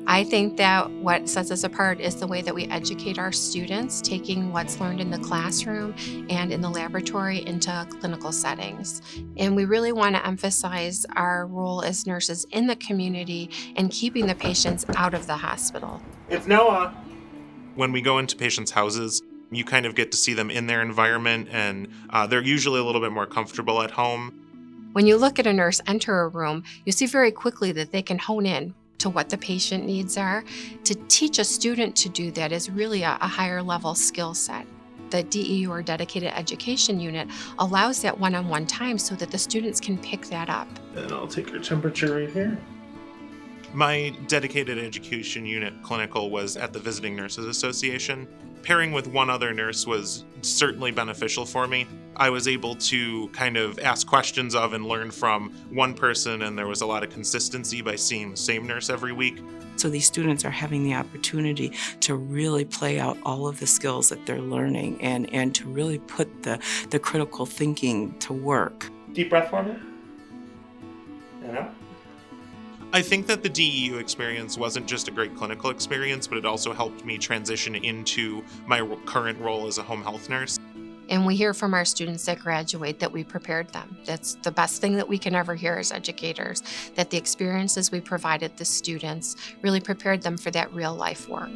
I think that what sets us apart is the way that we educate our students, taking what's learned in the classroom and in the laboratory into clinical settings. And we really want to emphasize our role as nurses in the community and keeping the patients out of the hospital. It's Noah. When we go into patients' houses, you kind of get to see them in their environment, and they're usually a little bit more comfortable at home. When you look at a nurse enter a room, you see very quickly that they can hone in to what the patient needs are. To teach a student to do that is really a higher level skill set. The DEU, or Dedicated Education Unit, allows that one-on-one time so that the students can pick that up. And I'll take your temperature right here. My dedicated education unit clinical was at the Visiting Nurses Association. Pairing with one other nurse was certainly beneficial for me. I was able to kind of ask questions of and learn from one person, and there was a lot of consistency by seeing the same nurse every week. So these students are having the opportunity to really play out all of the skills that they're learning and to really put the critical thinking to work. Deep breath for me. And out. I think that the DEU experience wasn't just a great clinical experience, but it also helped me transition into my current role as a home health nurse. And we hear from our students that graduate that we prepared them. That's the best thing that we can ever hear as educators, that the experiences we provided the students really prepared them for that real life work.